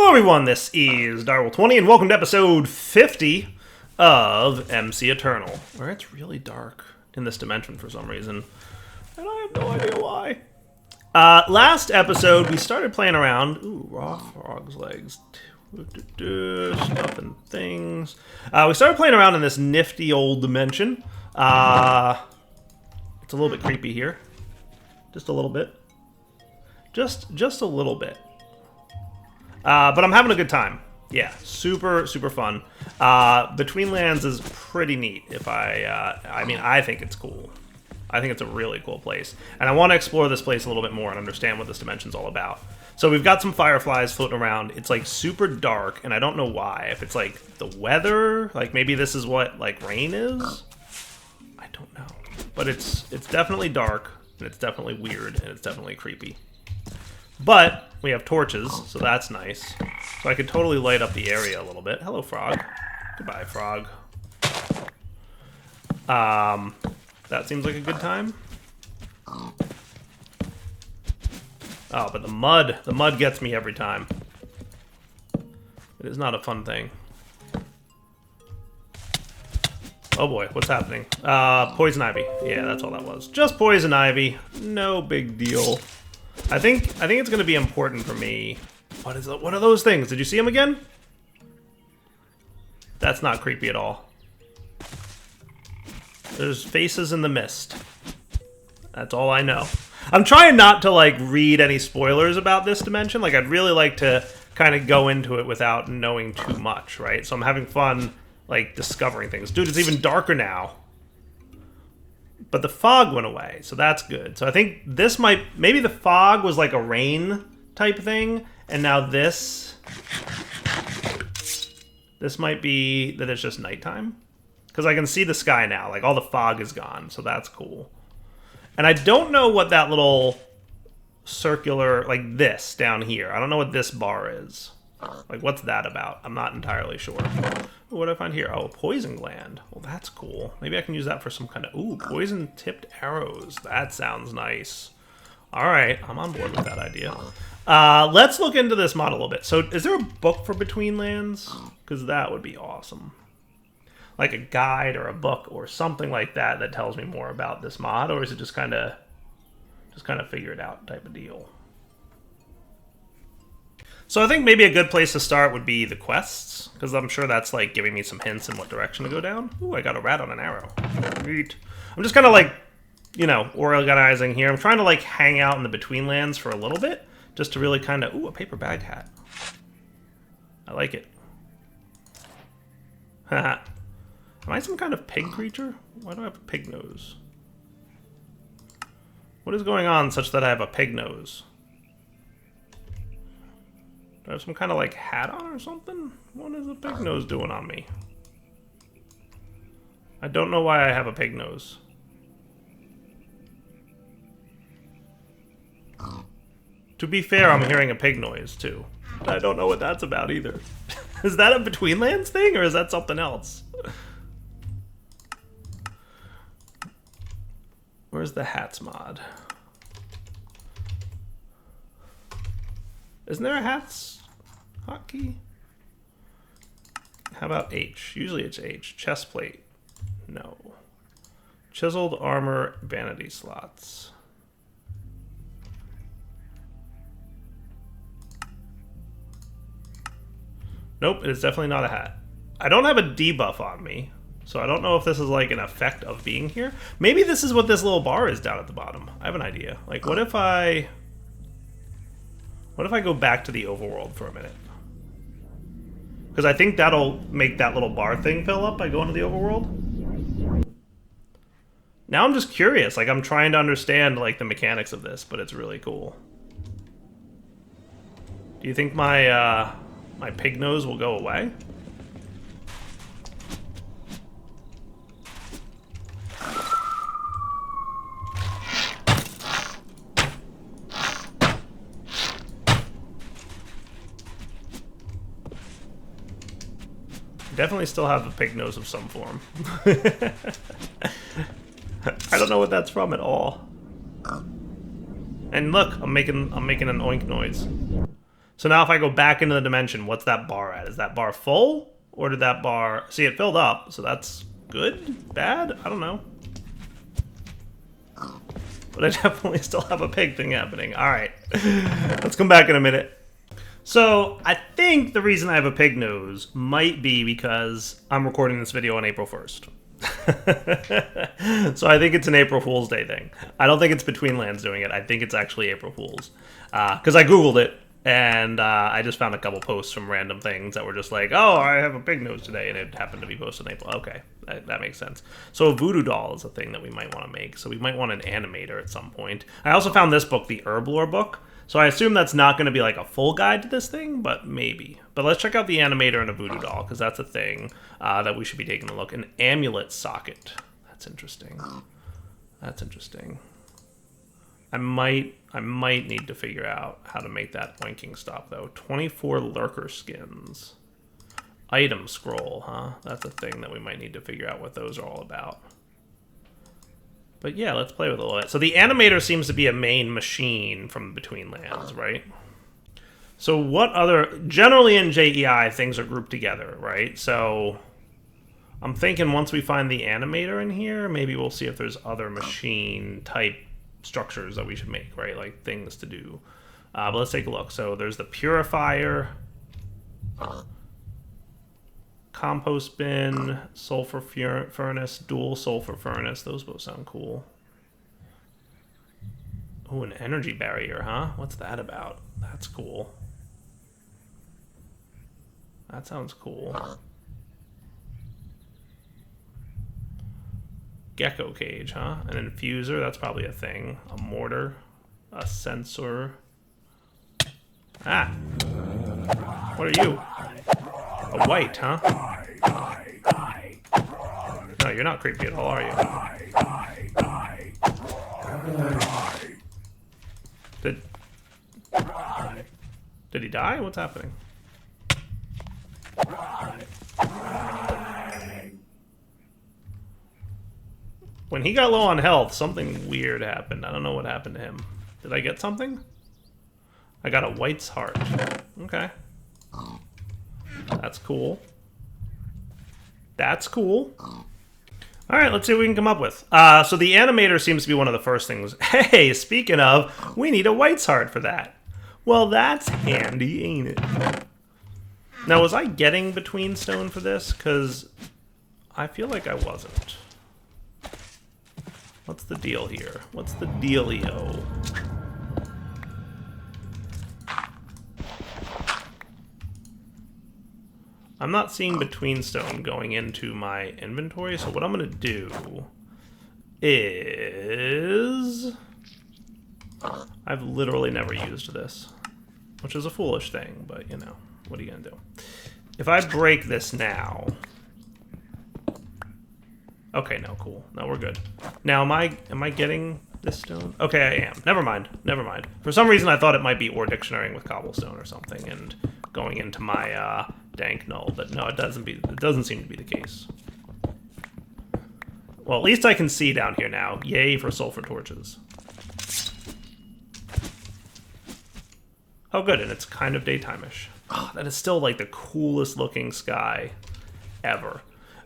Hello everyone, this is Direwolf20 and welcome to episode 50 of MCEternal, where it's really dark in this dimension for some reason, and I have no idea why. Last episode we started playing around, raw frog's legs, stuff and things. We started playing around in this nifty old dimension. It's a little bit creepy here, just a little bit, just a little bit. But I'm having a good time. Yeah, super fun. BetweenLands is pretty neat. I think it's cool. I think it's a really cool place. And I want to explore this place a little bit more and understand what this dimension's all about. So we've got some fireflies floating around. It's like super dark, and I don't know why. If it's like the weather, like maybe this is what like rain is? I don't know. But it's definitely dark, and it's definitely weird, and it's definitely creepy. But we have torches, so that's nice. So I could totally light up the area a little bit. Hello, frog. Goodbye, frog. That seems like a good time. Oh, but the mud gets me every time. It is not a fun thing. Oh boy, what's happening? Poison ivy. Yeah, that's all that was. Just poison ivy. No big deal. I think it's going to be important for me. What are those things? Did you see them again? That's not creepy at all. There's faces in the mist. That's all I know. I'm trying not to like read any spoilers about this dimension. Like I'd really like to kind of go into it without knowing too much, right? So I'm having fun like discovering things. Dude, it's even darker now. But the fog went away, so that's good. So I think this maybe the fog was like a rain type thing, and now this might be that it's just nighttime. Because I can see the sky now, like all the fog is gone, so that's cool. And I don't know what that little circular, like this down here, I don't know what this bar is. Like, what's that about? I'm not entirely sure. What do I find here? Oh, a poison gland. Well, that's cool. Maybe I can use that for some kind of... Ooh, poison-tipped arrows. That sounds nice. All right, I'm on board with that idea. Let's look into this mod a little bit. So, is there a book for BetweenLands? Because that would be awesome. Like a guide or a book or something like that that tells me more about this mod, or is it just kind of figure it out type of deal? So I think maybe a good place to start would be the quests, because I'm sure that's like giving me some hints in what direction to go down. Ooh, I got a rat on an arrow. Neat. I'm just kind of like, you know, organizing here. I'm trying to like hang out in the BetweenLands for a little bit, just to really kind of... Ooh, a paper bag hat. I like it. Haha. Am I some kind of pig creature? Why do I have a pig nose? What is going on such that I have a pig nose? Do I have some kind of like hat on or something? What is a pig nose doing on me? I don't know why I have a pig nose. To be fair, I'm hearing a pig noise too. I don't know what that's about either. Is that a BetweenLands thing or is that something else? Where's the hats mod? Isn't there a hats hotkey? How about H? Usually it's H. Chest plate. No. Chiseled armor vanity slots. Nope, it is definitely not a hat. I don't have a debuff on me, so I don't know if this is like an effect of being here. Maybe this is what this little bar is down at the bottom. I have an idea. Like, what if I go back to the overworld for a minute? Because I think that'll make that little bar thing fill up by going to the overworld. Now I'm just curious. Like, I'm trying to understand, like, the mechanics of this, but it's really cool. Do you think my, my pig nose will go away? Definitely still have a pig nose of some form. I don't know what that's from at all. And look, I'm making an oink noise. So now if I go back into the dimension, what's that bar at? Is that bar full? Or did that bar... See, it filled up, so that's good? Bad? I don't know. But I definitely still have a pig thing happening. Alright. Let's come back in a minute. So, I think the reason I have a pig nose might be because I'm recording this video on April 1st. So I think it's an April Fool's Day thing. I don't think it's BetweenLands doing it. I think it's actually April Fool's. Because I Googled it, and I just found a couple posts from random things that were just like, oh, I have a pig nose today, and it happened to be posted in April. Okay, that makes sense. So a voodoo doll is a thing that we might want to make. So we might want an animator at some point. I also found this book, the Herb Lore book. So I assume that's not going to be like a full guide to this thing, but maybe. But let's check out the animator and a voodoo doll, because that's a thing that we should be taking a look. An amulet socket. That's interesting. That's interesting. I might need to figure out how to make that oinking stop, though. 24 lurker skins. Item scroll, huh? That's a thing that we might need to figure out what those are all about. But yeah, let's play with a little bit. So the animator seems to be a main machine from BetweenLands, right? So what other... Generally in JEI, things are grouped together, right? So I'm thinking once we find the animator in here, maybe we'll see if there's other machine-type structures that we should make, right? Like things to do. But let's take a look. So there's the purifier... Compost bin, sulfur furnace, dual sulfur furnace. Those both sound cool. Oh, an energy barrier, huh? What's that about? That's cool. That sounds cool. Gecko cage, huh? An infuser, that's probably a thing. A mortar, a sensor. Ah! What are you? A white, huh? No, you're not creepy at all, are you? Did he die? What's happening? When he got low on health, something weird happened. I don't know what happened to him. Did I get something? I got a white's heart. Okay. That's cool. That's cool. All right, let's see what we can come up with. So the animator seems to be one of the first things. Hey, speaking of, we need a white's heart for that. Well, that's handy, ain't it? Now, was I getting between stone for this? Because I feel like I wasn't. What's the deal here? What's the dealio? I'm not seeing between stone going into my inventory, so what I'm going to do is... I've literally never used this, which is a foolish thing, but, you know, what are you going to do? If I break this now... Okay, no, cool. No, we're good. Now, am I getting this stone? Okay, I am. Never mind. Never mind. For some reason, I thought it might be ore dictionarying with cobblestone or something, and going into my dank null, but no, it doesn't seem to be the case. Well, at least I can see down here now. Yay for sulfur torches. Oh, good, and it's kind of daytime-ish. Oh, that is still like the coolest looking sky ever.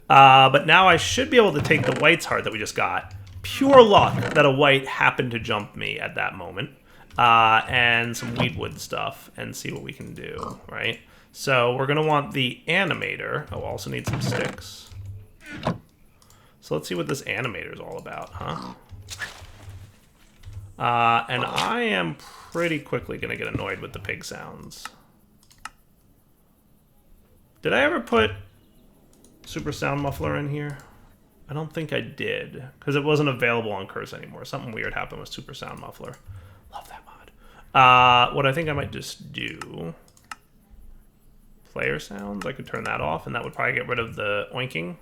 But now I should be able to take the white's heart that we just got. Pure luck that a white happened to jump me at that moment. And some weedwood stuff, and see what we can do, right? So we're going to want the animator. Oh, we'll also need some sticks. So let's see what this animator is all about, huh? And I am pretty quickly going to get annoyed with the pig sounds. Did I ever put Super Sound Muffler in here? I don't think I did, because it wasn't available on Curse anymore. Something weird happened with Super Sound Muffler. Love that mod. What I think I might just do... Player sounds, I could turn that off, and that would probably get rid of the oinking.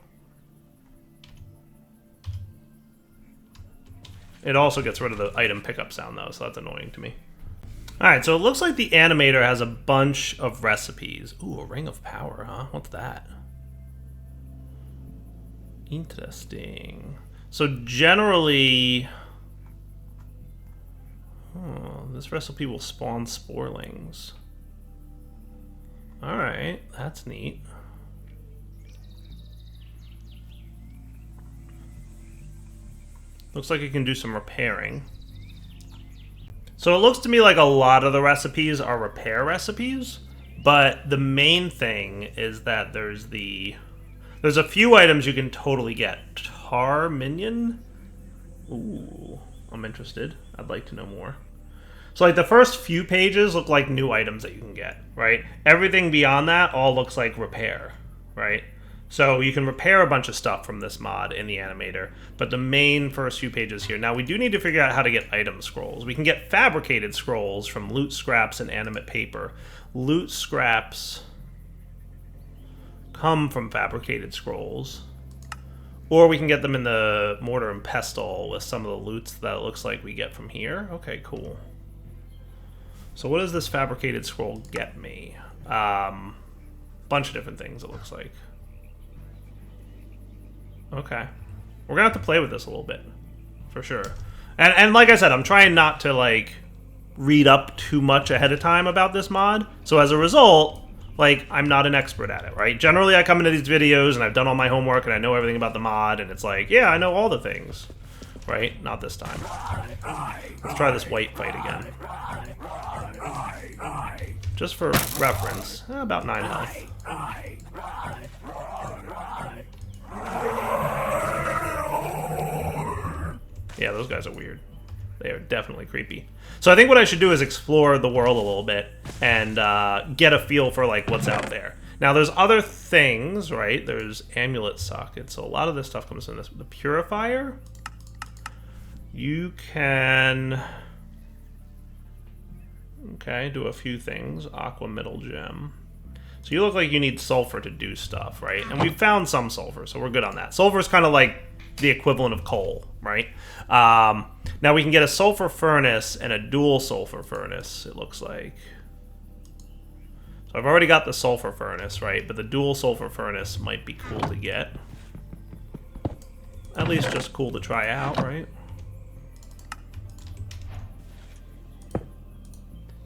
It also gets rid of the item pickup sound, though, so that's annoying to me. Alright, so it looks like the animator has a bunch of recipes. Ooh, a ring of power, huh? What's that? Interesting. So generally... Oh, this recipe will spawn sporelings. Alright, that's neat. Looks like you can do some repairing. So it looks to me like a lot of the recipes are repair recipes, but the main thing is that there's a few items you can totally get. Tar Minion? Ooh, I'm interested. I'd like to know more. So like the first few pages look like new items that you can get, right? Everything beyond that all looks like repair, right? So you can repair a bunch of stuff from this mod in the animator, but the main first few pages here. Now we do need to figure out how to get item scrolls. We can get fabricated scrolls from loot scraps and animate paper. Loot scraps come from fabricated scrolls. Or we can get them in the mortar and pestle with some of the loots that it looks like we get from here. Okay, cool. So what does this fabricated scroll get me? Bunch of different things, it looks like. Okay. We're gonna have to play with this a little bit, for sure. And like I said, I'm trying not to, like, read up too much ahead of time about this mod. So as a result, like, I'm not an expert at it, right? Generally, I come into these videos and I've done all my homework and I know everything about the mod, and it's like, yeah, I know all the things. Right? Not this time. Let's try this white fight again. Just for reference, about 9 health. Yeah, those guys are weird. They are definitely creepy. So I think what I should do is explore the world a little bit and get a feel for like what's out there. Now there's other things, right? There's amulet sockets. So a lot of this stuff comes in this. The purifier. You can, okay, do a few things. Aqua middle gem. So you look like you need sulfur to do stuff, right? And we found some sulfur, so we're good on that. Sulfur is kind of like the equivalent of coal, right? Now we can get a sulfur furnace and a dual sulfur furnace, it looks like. So I've already got the sulfur furnace, right? But the dual sulfur furnace might be cool to get. At least just cool to try out, right?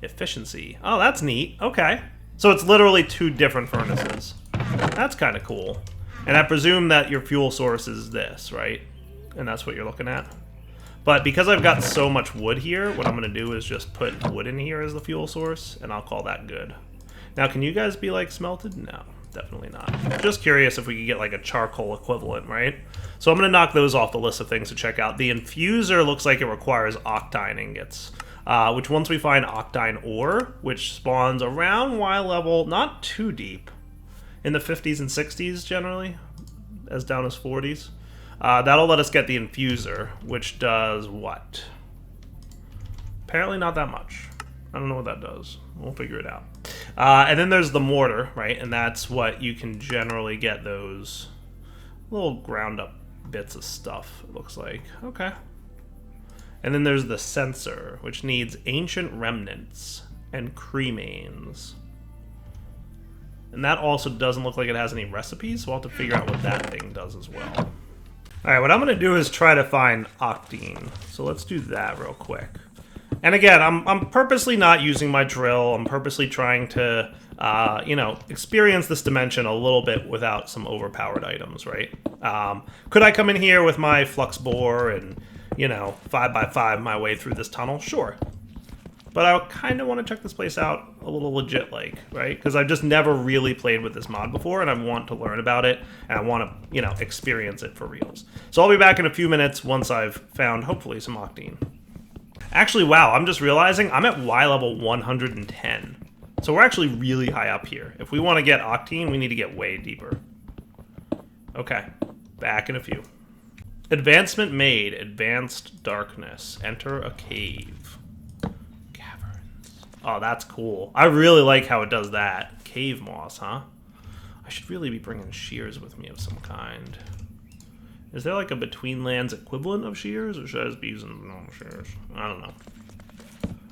Efficiency. Oh, that's neat. Okay. So it's literally 2 different furnaces. That's kind of cool. And I presume that your fuel source is this, right? And that's what you're looking at. But because I've got so much wood here, what I'm going to do is just put wood in here as the fuel source, and I'll call that good. Now, can you guys be, like, smelted? No, definitely not. Just curious if we could get, like, a charcoal equivalent, right? So I'm going to knock those off the list of things to check out. The infuser looks like it requires octine ingots. Which once we find octine ore, which spawns around Y level, not too deep, in the 50s and 60s generally, as down as 40s. That'll let us get the infuser, which does what? Apparently not that much. I don't know what that does. We'll figure it out. And then there's the mortar, right? And that's what you can generally get those little ground up bits of stuff, it looks like. Okay. And then there's the sensor, which needs ancient remnants and cremains. And that also doesn't look like it has any recipes, so we'll have to figure out what that thing does as well. Alright, what I'm going to do is try to find octine. So let's do that real quick. And again, I'm purposely not using my drill. I'm purposely trying to, you know, experience this dimension a little bit without some overpowered items, right? Could I come in here with my flux bore and, you know, 5x5 my way through this tunnel? Sure. But I kind of want to check this place out a little legit-like, right? Because I've just never really played with this mod before, and I want to learn about it, and I want to, you know, experience it for reals. So I'll be back in a few minutes once I've found, hopefully, some octine. Actually, wow, I'm just realizing I'm at Y level 110. So we're actually really high up here. If we want to get octine, we need to get way deeper. Okay, back in a few. Advancement made. Advanced darkness. Enter a cave. Caverns. Oh, that's cool. I really like how it does that. Cave moss, huh? I should really be bringing shears with me of some kind. Is there like a BetweenLands equivalent of shears, or should I just be using normal shears? I don't know.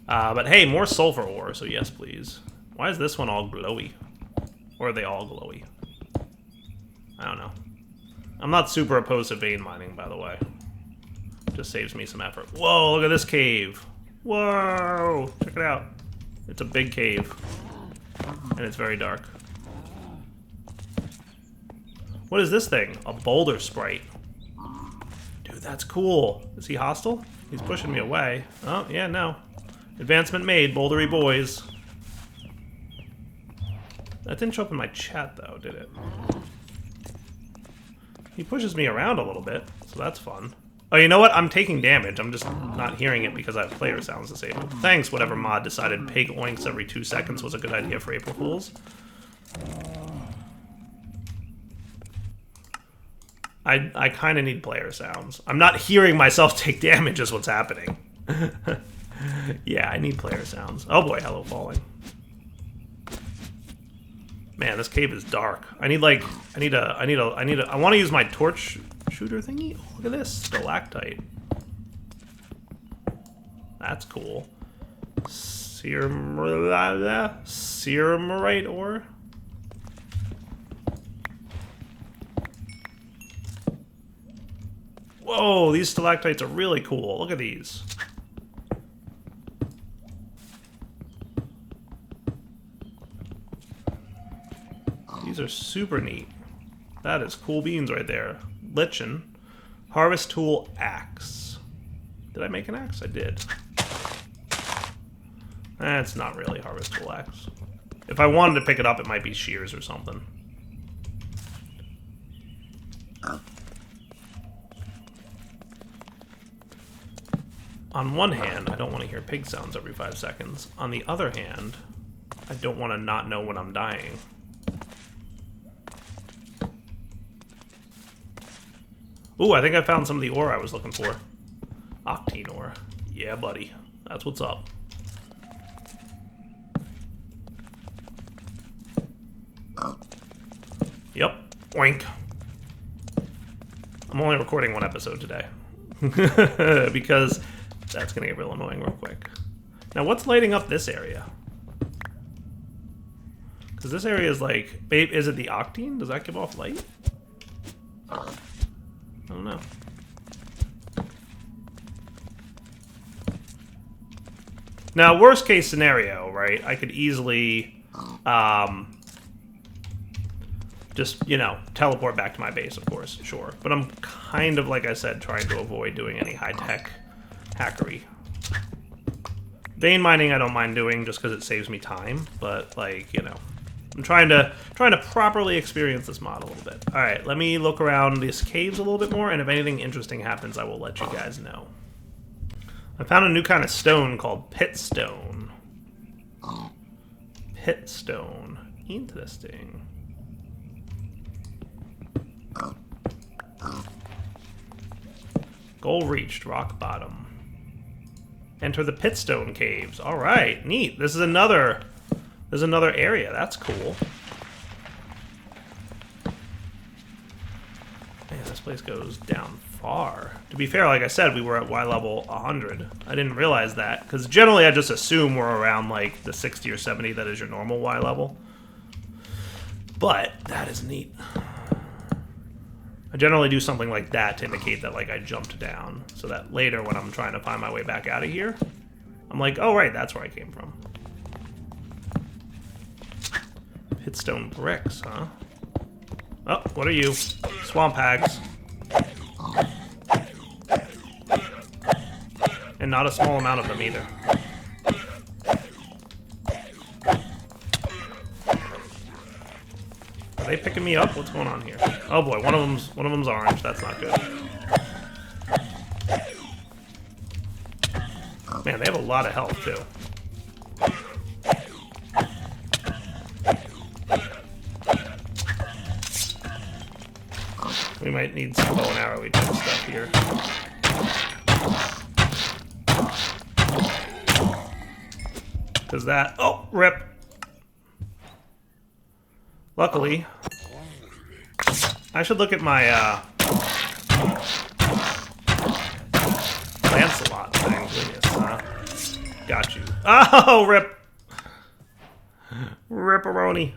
But hey, more sulfur ore, so yes, please. Why is this one all glowy? Or are they all glowy? I don't know. I'm not super opposed to vein mining, by the way. Just saves me some effort. Whoa, look at this cave. Whoa! Check it out. It's a big cave. And it's very dark. What is this thing? A boulder sprite. Dude, that's cool. Is he hostile? He's pushing me away. Oh, yeah, no. Advancement made, bouldery boys. That didn't show up in my chat, though, did it? He pushes me around a little bit, so that's fun. Oh, you know what? I'm taking damage. I'm just not hearing it because I have player sounds disabled. Thanks, whatever mod decided pig oinks every 2 seconds was a good idea for April Fools. I kind of need player sounds. I'm not hearing myself take damage is what's happening. Yeah, I need player sounds. Oh boy, hello falling. Man, this cave is dark. I want to use my torch shooter thingy. Oh, look at this, stalactite. That's cool. Ceramite ore. Whoa, these stalactites are really cool. Look at these. These are super neat. That is cool beans right there. Lichen. Harvest tool axe. Did I make an axe? I did. That's not really harvest tool axe. If I wanted to pick it up, it might be shears or something. On one hand, I don't want to hear pig sounds every 5 seconds. On the other hand, I don't want to not know when I'm dying. Ooh, I think I found some of the ore I was looking for. Octane ore. Yeah, buddy. That's what's up. Yep. Oink. I'm only recording 1 episode today. Because that's going to get real annoying real quick. Now, what's lighting up this area? Because this area is like... Babe, is it the octane? Does that give off light? I don't know. Now, worst case scenario, right? I could easily... just, you know, teleport back to my base, of course, sure. But I'm kind of, like I said, trying to avoid doing any high-tech hackery. Vein mining I don't mind doing just because it saves me time, but, like, you know. I'm trying to properly experience this mod a little bit. Alright, let me look around these caves a little bit more, and if anything interesting happens, I will let you guys know. I found a new kind of stone called pit stone. Pit stone. Interesting. Goal reached, rock bottom. Enter the pitstone caves. All right, neat. There's another area. That's cool. Man, this place goes down far. To be fair, like I said, we were at Y level 100. I didn't realize that because generally I just assume we're around like the 60 or 70 that is your normal Y level. But that is neat. I generally do something like that to indicate that like I jumped down, so that later when I'm trying to find my way back out of here, I'm like, oh right, that's where I came from. Pitstone bricks, huh? Oh, what are you? Swamp hags. And not a small amount of them either. Are they picking me up? What's going on here? Oh boy, one of them's orange. That's not good. Man, they have a lot of health too. We might need some bow and arrowy type stuff here. Because that... Oh, rip! Luckily, I should look at my Lancelot thing. Genius, got you. Oh, rip! Ripperoni.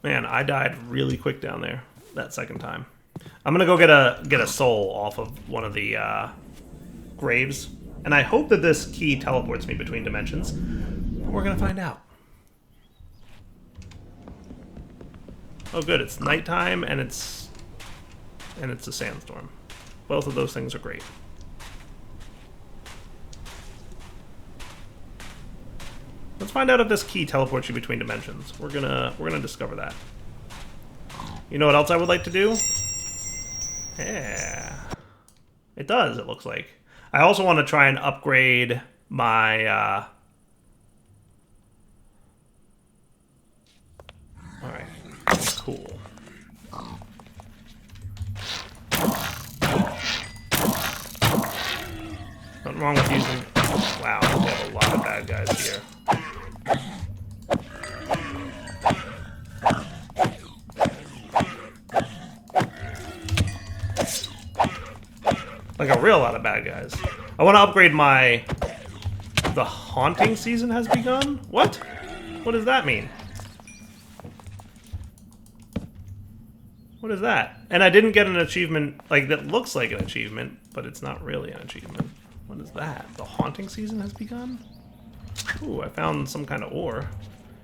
Man, I died really quick down there that second time. I'm gonna go get a soul off of one of the graves And I hope that this key teleports me between dimensions. But we're going to find out. Oh good, it's nighttime and it's a sandstorm. Both of those things are great. Let's find out if this key teleports you between dimensions. We're gonna discover that. You know what else I would like to do? Yeah. It does, it looks like. I also want to try and upgrade my Alright. Cool. Nothing wrong with using... Wow, we have a lot of bad guys here. Like a real lot of bad guys. I want to upgrade my... The haunting season has begun? What? What does that mean? What is that? And I didn't get an achievement, like, that looks like an achievement, but it's not really an achievement. What is that? The haunting season has begun? Ooh, I found some kind of ore.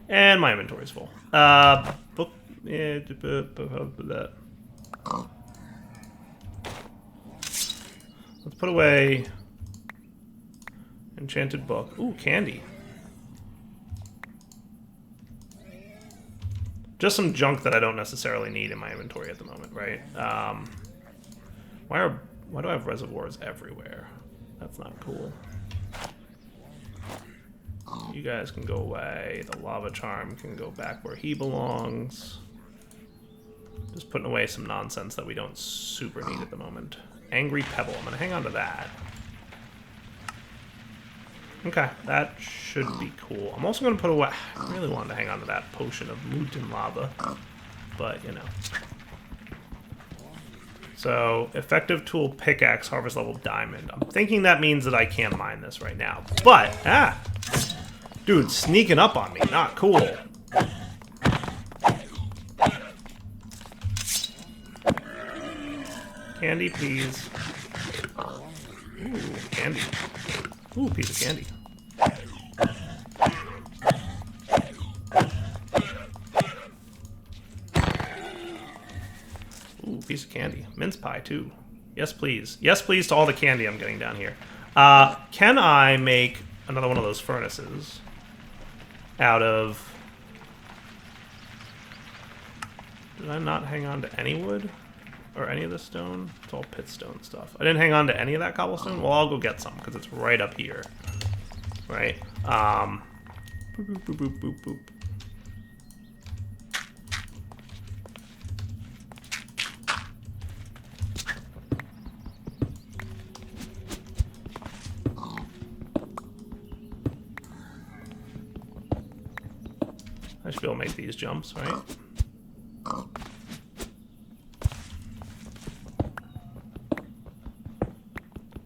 And my inventory's full. Book... Yeah, that. Let's put away... Enchanted book. Ooh, candy. Just some junk that I don't necessarily need in my inventory at the moment, right? Why do I have reservoirs everywhere? That's not cool. You guys can go away. The lava charm can go back where he belongs. Just putting away some nonsense that we don't super need at the moment. Angry Pebble. I'm going to hang on to that. Okay, that should be cool. I'm also going to put away... I really wanted to hang on to that potion of molten lava. But, you know. So, effective tool pickaxe, harvest level diamond. I'm thinking that means that I can't mine this right now. But, dude, sneaking up on me. Not cool. Candy, please. Ooh, candy. Ooh, piece of candy. Ooh, piece of candy. Mince pie, too. Yes, please. Yes, please to all the candy I'm getting down here. Can I make another one of those furnaces out of... Did I not hang on to any wood? Or any of this stone? It's all pit stone stuff. I didn't hang on to any of that cobblestone? Well, I'll go get some, because it's right up here. Right? Boop, boop, boop, boop, boop, boop. I should be able to make these jumps, right?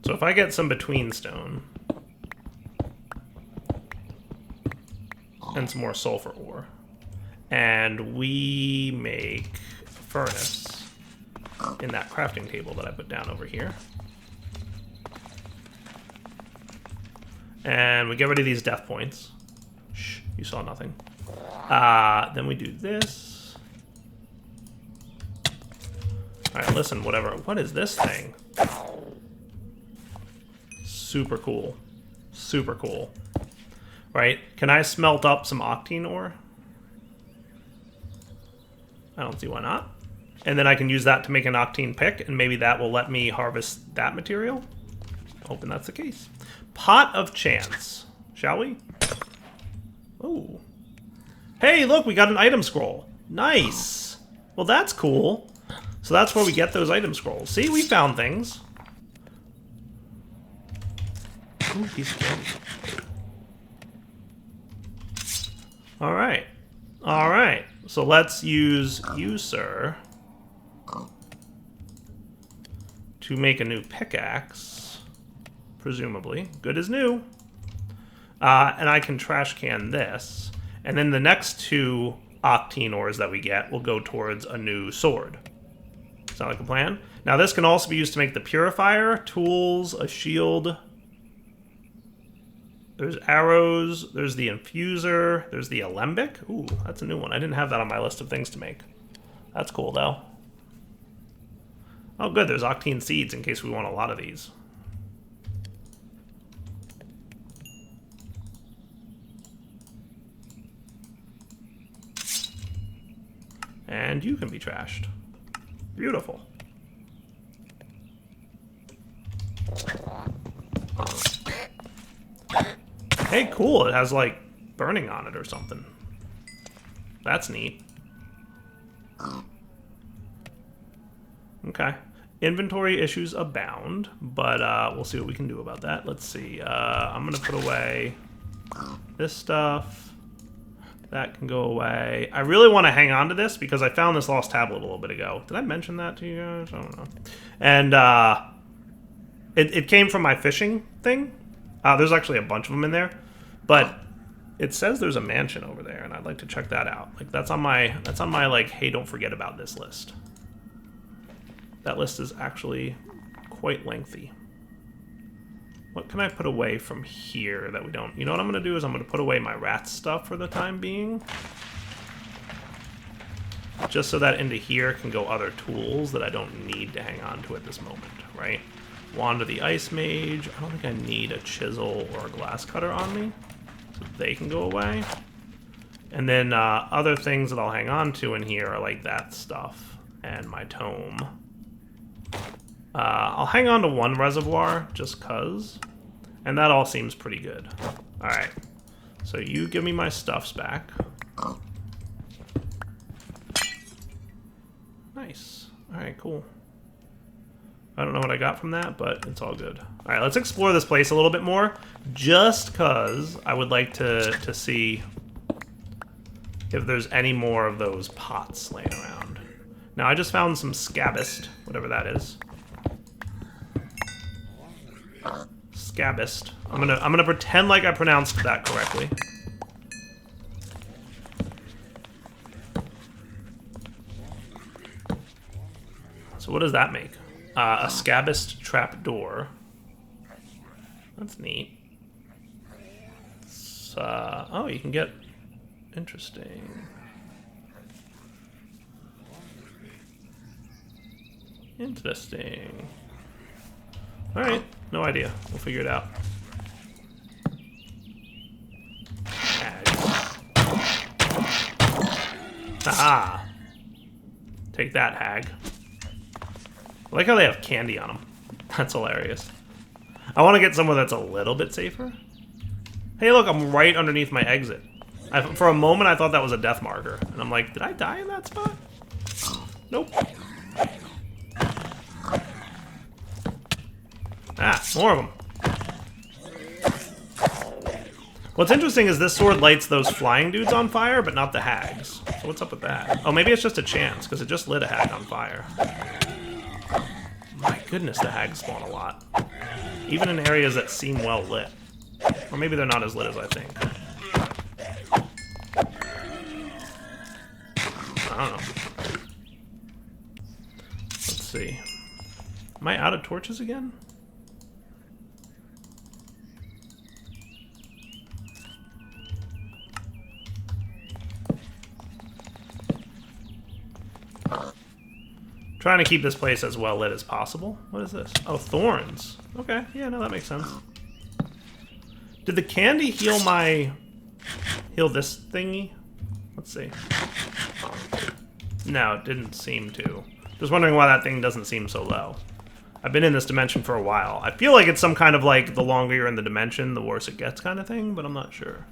So if I get some between stone and some more sulfur ore, and we make a furnace in that crafting table that I put down over here, and we get rid of these death points. Shh, you saw nothing. Then we do this. Alright, listen, whatever. What is this thing? Super cool. Super cool. Right? Can I smelt up some octane ore? I don't see why not. And then I can use that to make an octane pick, and maybe that will let me harvest that material. Hoping that's the case. Pot of Chance. Shall we? Ooh. Hey, look, we got an item scroll. Nice. Well, that's cool. So that's where we get those item scrolls. See, we found things. Ooh, piece of candy. Alright. Alright. So let's use you, sir, to make a new pickaxe. Presumably. Good as new. And I can trash can this. And then the next two octane ores that we get will go towards a new sword. Sound like a plan? Now this can also be used to make the purifier, tools, a shield, There's arrows. There's the infuser. There's the alembic. Ooh, that's a new one. I didn't have that on my list of things to make. That's cool, though. Oh, good. There's octine seeds in case we want a lot of these. And you can be trashed. Beautiful. Hey, cool. It has, like, burning on it or something. That's neat. Okay. Inventory issues abound, but we'll see what we can do about that. Let's see. I'm going to put away this stuff. That can go away. I really want to hang on to this because I found this lost tablet a little bit ago. Did I mention that to you guys? I don't know. And it came from my fishing thing. There's actually a bunch of them in there, but it says there's a mansion over there, and I'd like to check that out. Like that's on my like, hey, don't forget about this list. That list is actually quite lengthy. What can I put away from here that we don't... You know what I'm going to do is I'm going to put away my rat stuff for the time being. Just so that into here can go other tools that I don't need to hang on to at this moment, right? Wand of the Ice Mage. I don't think I need a chisel or a glass cutter on me. So they can go away. And then other things that I'll hang on to in here are like that stuff and my tome. I'll hang on to one reservoir just cuz. And that all seems pretty good. Alright. So you give me my stuffs back. Nice. Alright, cool. I don't know what I got from that, but it's all good. Alright, let's explore this place a little bit more. Just cuz I would like to see if there's any more of those pots laying around. Now I just found some scabist, whatever that is. Scabist. I'm gonna pretend like I pronounced that correctly. So what does that make? A scabist trapdoor. That's neat. It's, oh, you can get... Interesting. Interesting. Alright, no idea. We'll figure it out. Aha! Take that, hag. I like how they have candy on them. That's hilarious. I want to get somewhere that's a little bit safer. Hey, look, I'm right underneath my exit. For a moment, I thought that was a death marker. And I'm like, did I die in that spot? Nope. Ah, more of them. What's interesting is this sword lights those flying dudes on fire, but not the hags. So what's up with that? Oh, maybe it's just a chance, because it just lit a hag on fire. My goodness, the hags spawn a lot. Even in areas that seem well lit. Or maybe they're not as lit as I think. I don't know. Let's see. Am I out of torches again? Trying to keep this place as well lit as possible. What is this? Oh, thorns. Okay, yeah, no, that makes sense. Did the candy heal this thingy? Let's see. No, it didn't seem to. Just wondering why that thing doesn't seem so low. I've been in this dimension for a while. I feel like it's some kind of like the longer you're in the dimension, the worse it gets kind of thing, but I'm not sure.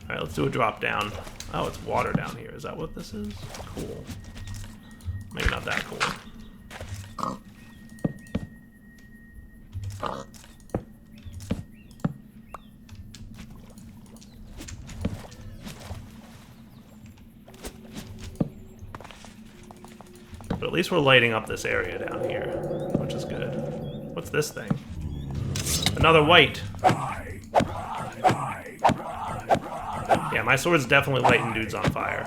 Alright, let's do a drop down. Oh, it's water down here. Is that what this is? Cool. Maybe not that cool. But at least we're lighting up this area down here, which is good. What's this thing? Another white. Yeah, my sword's definitely lighting dudes on fire.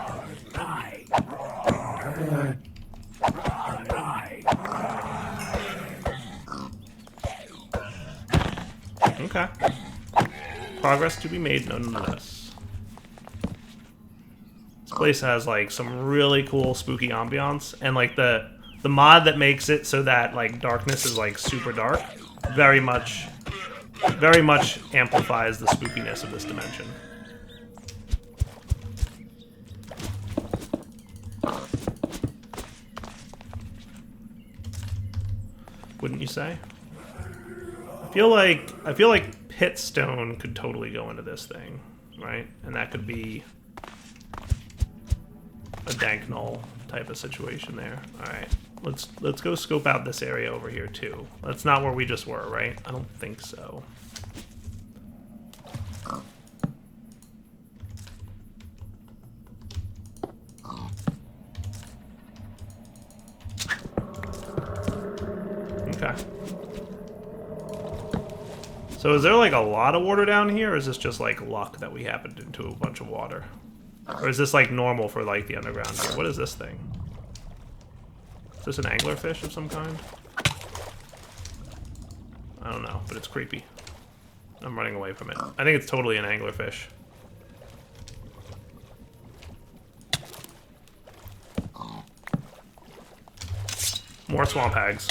Okay. progress to be made nonetheless. This place has like some really cool spooky ambiance, and like the mod that makes it so that like darkness is like super dark very much amplifies the spookiness of this dimension. Wouldn't you say? I feel like pitstone could totally go into this thing, right? And that could be a dank null type of situation there. All right, let's go scope out this area over here too. That's not where we just were, right? I don't think so. Okay. So is there like a lot of water down here, or is this just like luck that we happened into a bunch of water? Or is this like normal for like the underground here? What is this thing? Is this an anglerfish of some kind? I don't know, but it's creepy. I'm running away from it. I think it's totally an anglerfish. More swamp hags.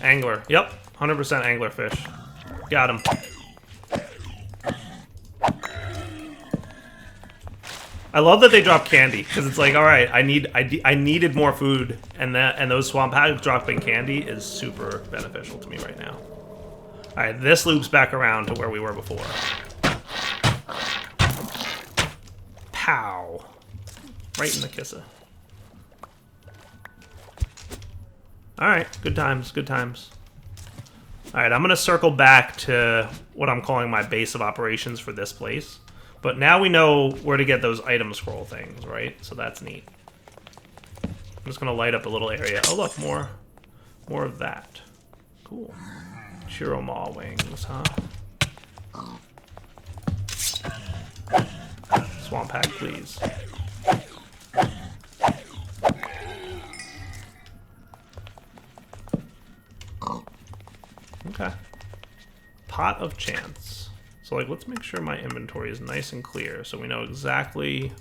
Angler. Yep. 100% anglerfish. Got him. I love that they drop candy, because it's like, all right, I needed more food, and those swamp hags dropping candy is super beneficial to me right now. All right, this loops back around to where we were before. Pow! Right in the kisser. All right, good times, good times. All right, I'm gonna circle back to what I'm calling my base of operations for this place. But now we know where to get those item scroll things, right? So that's neat. I'm just gonna light up a little area. Oh look, more of that. Cool. Chiroma wings, huh? Swamp hack, please. Okay. Pot of chance. So, like, let's make sure my inventory is nice and clear so we know exactly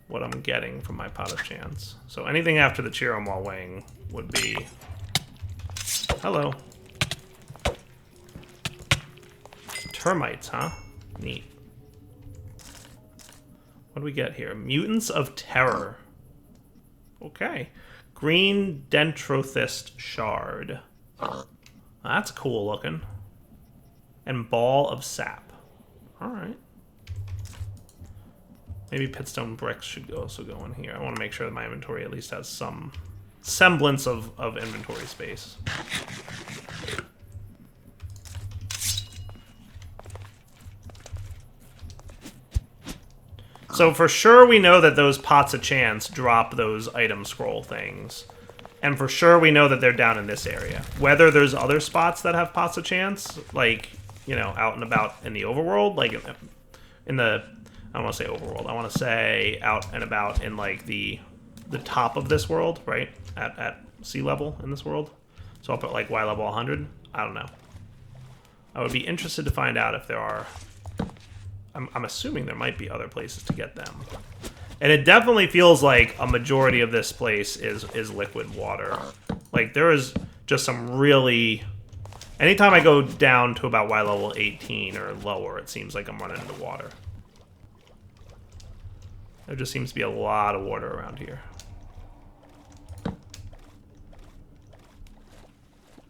what I'm getting from my pot of chance. So anything after the Chiroma wing would be... Hello. Termites, huh? Neat. What do we get here? Mutants of Terror. Okay. Green Dentrothist Shard. That's cool looking. And Ball of Sap. Alright. Maybe Pitstone Bricks should also go in here. I want to make sure that my inventory at least has some semblance of inventory space. So for sure we know that those pots of chance drop those item scroll things. And for sure we know that they're down in this area. Whether there's other spots that have pots of chance, like, you know, out and about in the overworld, like in the, I don't want to say overworld, I want to say out and about in like the top of this world, right? At sea level in this world. So up at like Y level 100. I don't know. I would be interested to find out if there are, I'm assuming there might be other places to get them. And it definitely feels like a majority of this place is liquid water. Like, there is just some really... Anytime I go down to about Y level 18 or lower, it seems like I'm running into water. There just seems to be a lot of water around here.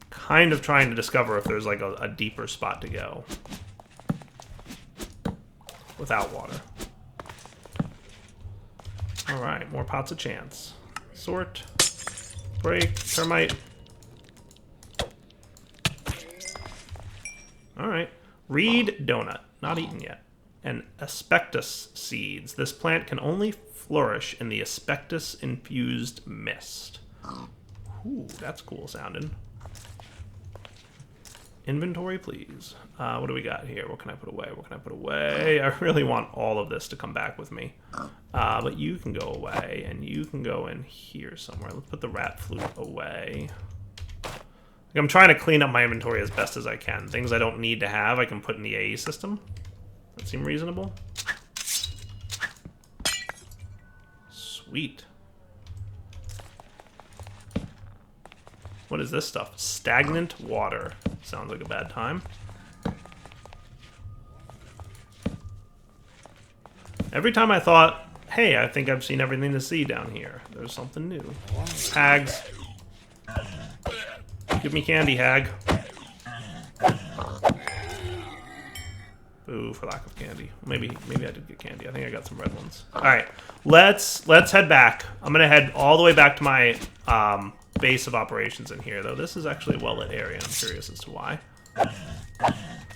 Kind of trying to discover if there's like a deeper spot to go. Without water. Alright, more pots of chance. Sort. Break. Termite. Alright. Reed donut. Not eaten yet. And aspectus seeds. This plant can only flourish in the aspectus-infused mist. Ooh, that's cool sounding. Inventory, please. What do we got here? What can I put away? What can I put away? I really want all of this to come back with me. But you can go away, and you can go in here somewhere. Let's put the rat flute away. I'm trying to clean up my inventory as best as I can. Things I don't need to have, I can put in the AE system. That seem reasonable? Sweet. What is this stuff? Stagnant water. Sounds like a bad time. Every time I thought, hey, I think I've seen everything to see down here, there's something new. Hags. Give me candy, hag. Ooh, for lack of candy. Maybe I did get candy. I think I got some red ones. All right, let's head back. I'm gonna head all the way back to my base of operations in here, though. This is actually a well-lit area, and I'm curious as to why. I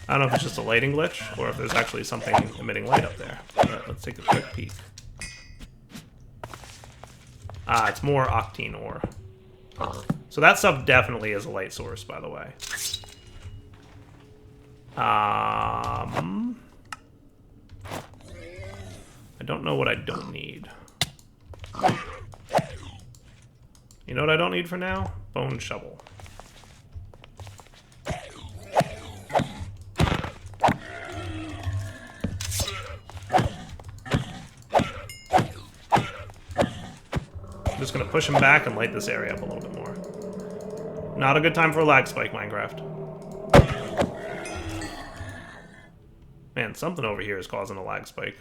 don't know if it's just a lighting glitch or if there's actually something emitting light up there. All right, let's take a quick peek. It's more octane ore. So that stuff definitely is a light source, by the way. I don't know what I don't need. You know what I don't need for now? Bone shovel. I'm just gonna push him back and light this area up a little bit more. Not a good time for a lag spike, Minecraft. Man, something over here is causing a lag spike.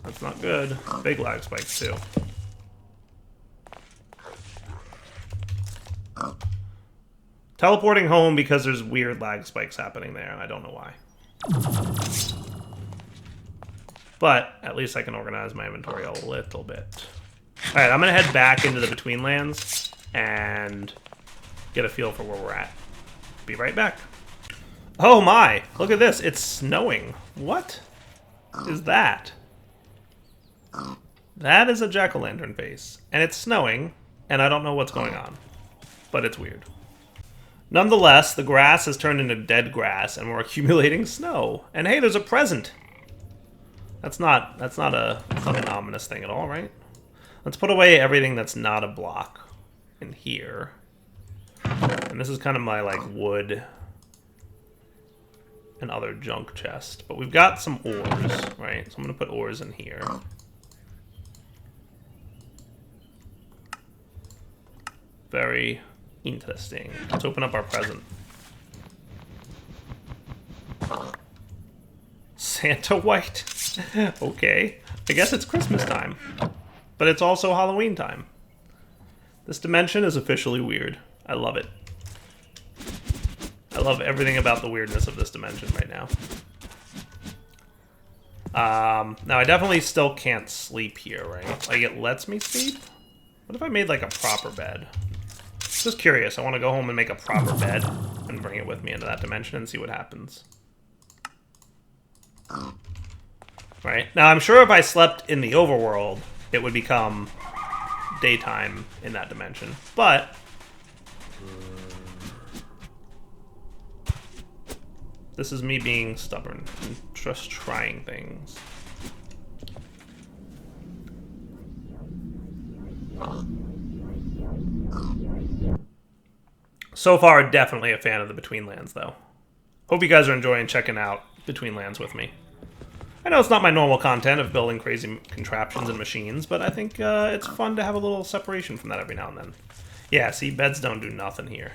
That's not good. Big lag spikes, too. Teleporting home because there's weird lag spikes happening there. I don't know why. But at least I can organize my inventory a little bit. Alright, I'm going to head back into the BetweenLands and get a feel for where we're at. Be right back. Oh my! Look at this. It's snowing. What is that? That is a jack-o'-lantern face. And it's snowing, and I don't know what's going on. But it's weird. Nonetheless, the grass has turned into dead grass, and we're accumulating snow. And hey, there's a present! That's not an ominous thing at all, right? Let's put away everything that's not a block in here. And this is kind of my, like, wood and other junk chest. But we've got some ores, right? So I'm going to put ores in here. Very interesting. Let's open up our present. Santa White? Okay. I guess it's Christmas time. But it's also Halloween time. This dimension is officially weird. I love it. I love everything about the weirdness of this dimension right now. Now, I definitely still can't sleep here, right? Like, it lets me sleep? What if I made, like, a proper bed? Just curious. I want to go home and make a proper bed and bring it with me into that dimension and see what happens. Right? Now, I'm sure if I slept in the overworld, it would become daytime in that dimension. But this is me being stubborn and just trying things. So far, definitely a fan of the BetweenLands, though. Hope you guys are enjoying checking out BetweenLands with me. I know it's not my normal content of building crazy contraptions and machines, but I think it's fun to have a little separation from that every now and then. Yeah, see, beds don't do nothing here.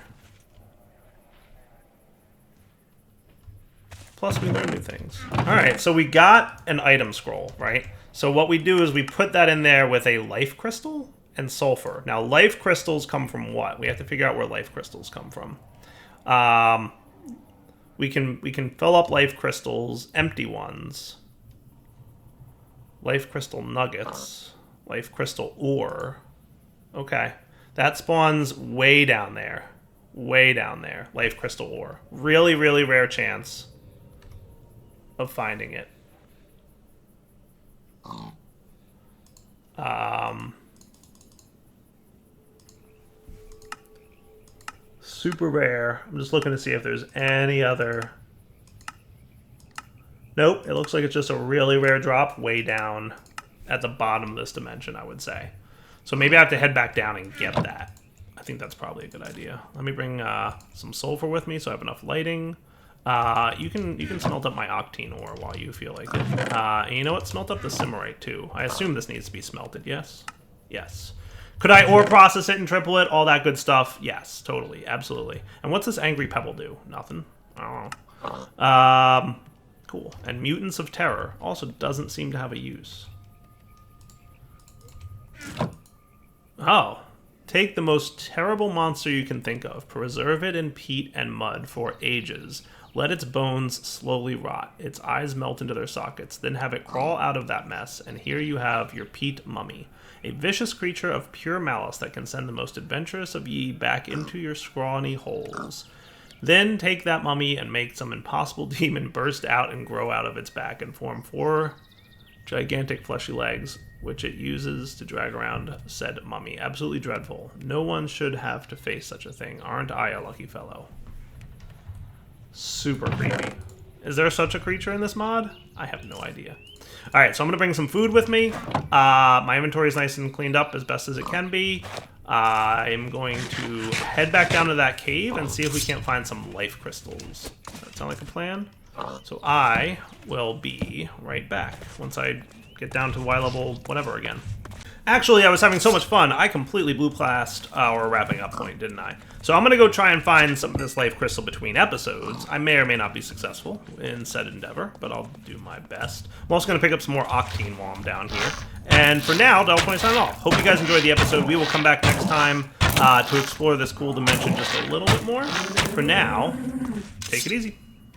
Plus, we learn new things. Alright, so we got an item scroll, right? So what we do is we put that in there with a life crystal and sulfur. Now, life crystals come from what? We have to figure out where life crystals come from. We can fill up life crystals, empty ones. Life crystal nuggets. Life crystal ore. Okay. That spawns way down there. Way down there. Life crystal ore. Really, really rare chance of finding it. super rare. I'm just looking to see if there's any other... Nope, it looks like it's just a really rare drop way down at the bottom of this dimension, I would say. So maybe I have to head back down and get that. I think that's probably a good idea. Let me bring some sulfur with me so I have enough lighting. You can smelt up my octane ore while you feel like it. And you know what? Smelt up the simmerite too. I assume this needs to be smelted, yes? Yes. Could I ore process it and triple it? All that good stuff? Yes, totally, absolutely. And what's this angry pebble do? Nothing. I don't know. Cool. And Mutants of Terror also doesn't seem to have a use. Oh. Take the most terrible monster you can think of. Preserve it in peat and mud for ages. Let its bones slowly rot. Its eyes melt into their sockets. Then have it crawl out of that mess. And here you have your peat mummy. A vicious creature of pure malice that can send the most adventurous of ye back into your scrawny holes. Then take that mummy and make some impossible demon burst out and grow out of its back and form 4 gigantic fleshy legs, which it uses to drag around said mummy. Absolutely dreadful. No one should have to face such a thing. Aren't I a lucky fellow? Super creepy. Is there such a creature in this mod? I have no idea. Alright, so I'm going to bring some food with me. My inventory is nice and cleaned up as best as it can be. I'm going to head back down to that cave and see if we can't find some life crystals. Does that sound like a plan? So I will be right back once I get down to Y level whatever again. Actually, I was having so much fun, I completely blew past our wrapping up point, didn't I? So I'm going to go try and find some of this life crystal between episodes. I may or may not be successful in said endeavor, but I'll do my best. I'm also going to pick up some more octane while I'm down here. And for now, Devil20 signing off. Hope you guys enjoyed the episode. We will come back next time to explore this cool dimension just a little bit more. For now, take it easy.